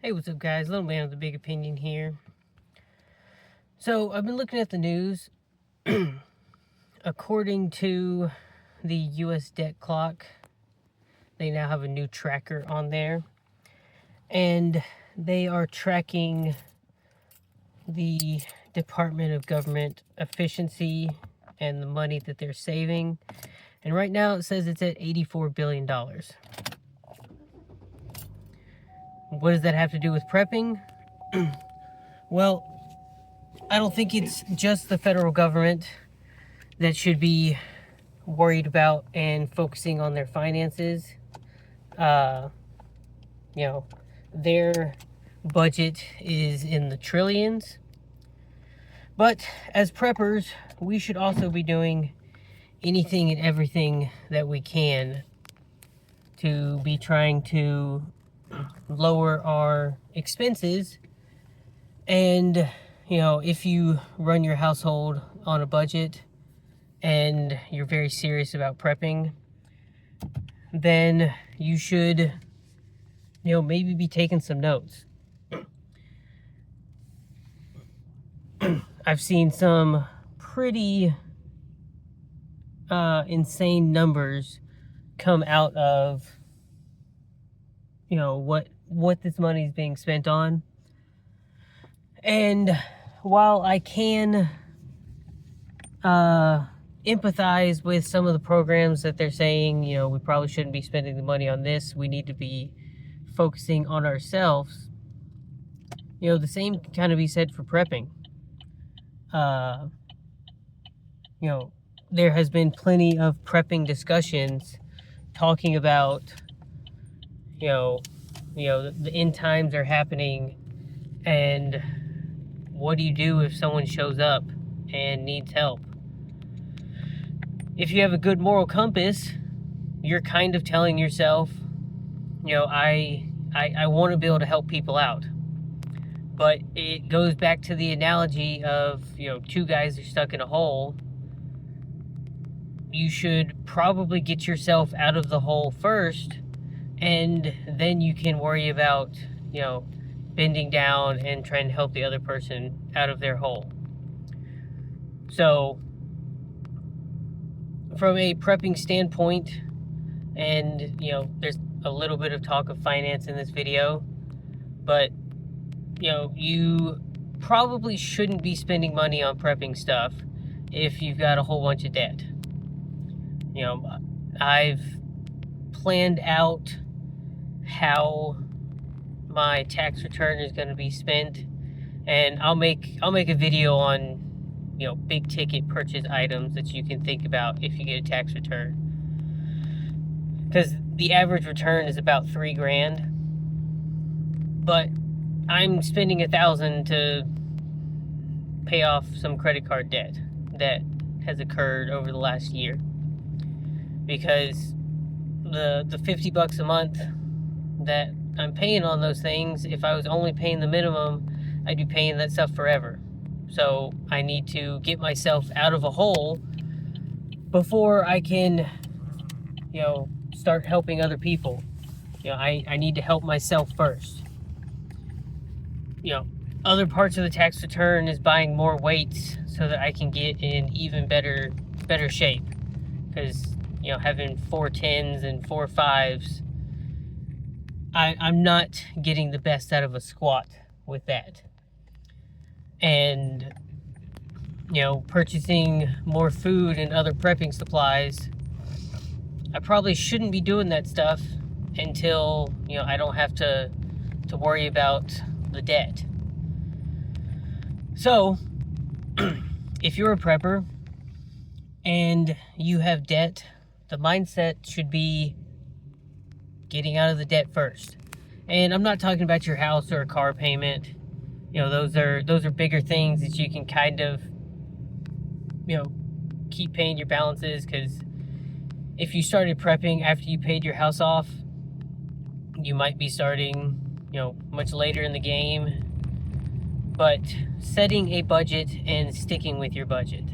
Hey, what's up, guys? Little man with a big opinion here. So, I've been looking at the news. According to the U.S. debt clock, they now have a new tracker on there. And they are tracking the Department of Government efficiency and the money that they're saving. And right now it says it's at $84 billion. What does that have to do with prepping? Well, I don't think it's just the federal government that should be worried about and focusing on their finances. Their budget is in the trillions. But as preppers, we should also be doing anything and everything that we can to be trying to lower our expenses. And if you run your household on a budget and you're very serious about prepping, then you should maybe be taking some notes. I've seen some pretty insane numbers come out of what this money is being spent on. And while I can empathize with some of the programs that they're saying, we probably shouldn't be spending the money on this, we need to be focusing on ourselves, the same can kind of be said for prepping. There has been plenty of prepping discussions talking about, the end times are happening, and what do you do if someone shows up and needs help? If you have a good moral compass, you're kind of telling yourself, I want to be able to help people out. But it goes back to the analogy of, two guys are stuck in a hole. You should probably get yourself out of the hole first, and then you can worry about, bending down and trying to help the other person out of their hole. So, from a prepping standpoint, and, there's a little bit of talk of finance in this video, but, you probably shouldn't be spending money on prepping stuff if you've got a whole bunch of debt. I've planned out how my tax return is going to be spent, and I'll make a video on big ticket purchase items that you can think about if you get a tax return, because the average return is about $3,000, but I'm spending $1,000 to pay off some credit card debt that has occurred over the last year, because the $50 a month that I'm paying on those things, if I was only paying the minimum, I'd be paying that stuff forever. So I need to get myself out of a hole before I can, start helping other people. I need to help myself first. Other parts of the tax return is buying more weights so that I can get in even better shape. Because, having 4 10s and 4 5s, I'm not getting the best out of a squat with that. And, purchasing more food and other prepping supplies, I probably shouldn't be doing that stuff until, I don't have to worry about the debt. So, if you're a prepper and you have debt, the mindset should be getting out of the debt first. And I'm not talking about your house or a car payment. Those are bigger things that you can kind of, keep paying your balances, because if you started prepping after you paid your house off, you might be starting, much later in the game. But setting a budget and sticking with your budget.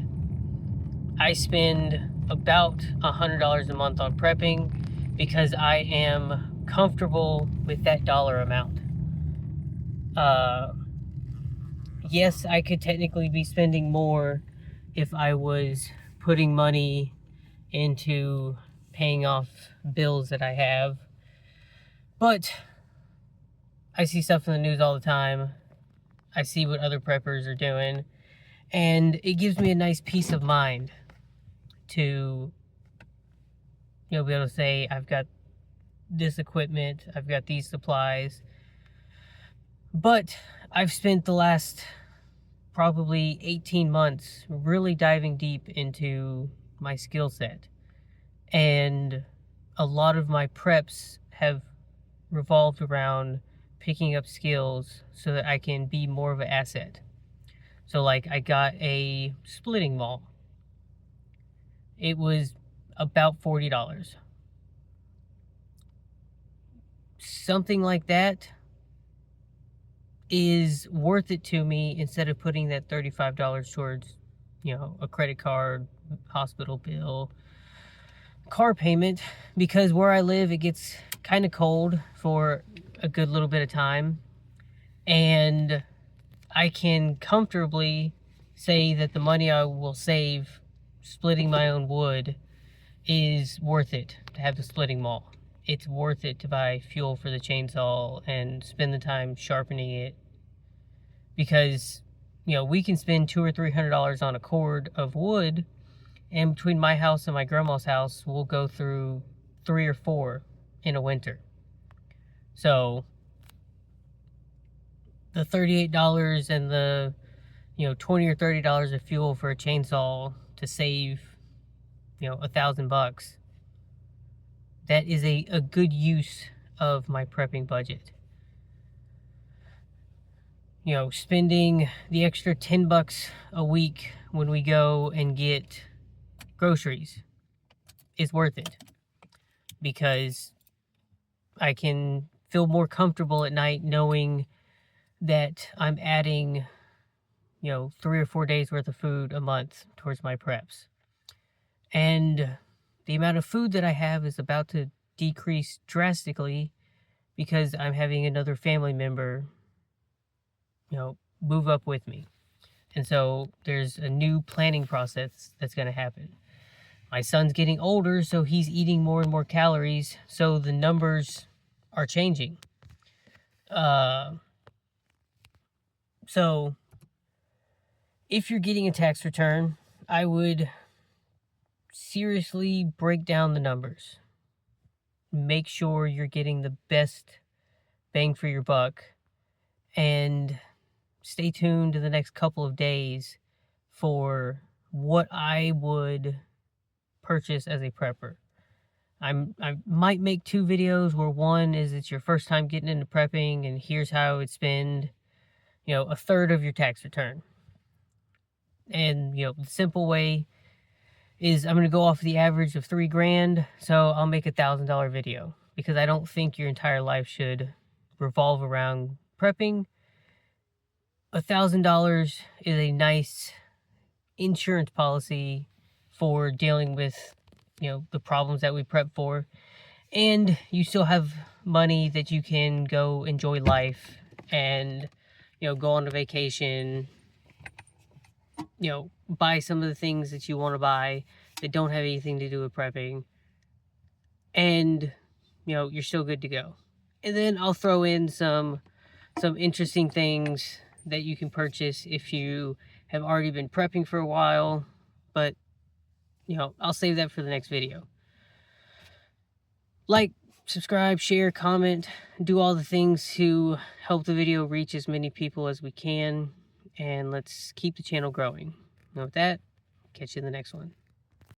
I spend about $100 a month on prepping because I am comfortable with that dollar amount. Yes, I could technically be spending more if I was putting money into paying off bills that I have. But I see stuff in the news all the time. I see what other preppers are doing. And it gives me a nice peace of mind to, be able to say, I've got this equipment, I've got these supplies. But I've spent the last probably 18 months really diving deep into my skill set. And a lot of my preps have revolved around picking up skills so that I can be more of an asset. So, like, I got a splitting maul. It was about $40. Something like that is worth it to me instead of putting that $35 towards, a credit card, hospital bill, car payment, because where I live, it gets kind of cold for a good little bit of time. And I can comfortably say that the money I will save splitting my own wood is worth it to have the splitting maul. It's worth it to buy fuel for the chainsaw and spend the time sharpening it, because we can spend $200 or $300 on a cord of wood, and between my house and my grandma's house, we'll go through 3 or 4 in a winter. So the $38 and the $20 or $30 of fuel for a chainsaw to save $1,000, that is a good use of my prepping budget. Spending the extra $10 a week when we go and get groceries is worth it, because I can feel more comfortable at night knowing that I'm adding 3 or 4 days worth of food a month towards my preps. And the amount of food that I have is about to decrease drastically because I'm having another family member move up with me. And so there's a new planning process that's going to happen. My son's getting older, so he's eating more and more calories, so the numbers are changing. So if you're getting a tax return, I would seriously break down the numbers. Make sure you're getting the best bang for your buck, and stay tuned to the next couple of days for what I would purchase as a prepper. I might make 2 videos, where one is it's your first time getting into prepping and here's how I would spend a third of your tax return. And the simple way is I'm going to go off the average of $3,000, so I'll make $1,000 video, because I don't think your entire life should revolve around prepping. $1,000 is a nice insurance policy for dealing with the problems that we prep for, and you still have money that you can go enjoy life and go on a vacation, buy some of the things that you want to buy that don't have anything to do with prepping, and you're still good to go. And then I'll throw in some interesting things that you can purchase if you have already been prepping for a while, but I'll save that for the next video. Like, subscribe, share, comment, do all the things to help the video reach as many people as we can, and let's keep the channel growing. And with that, catch you in the next one.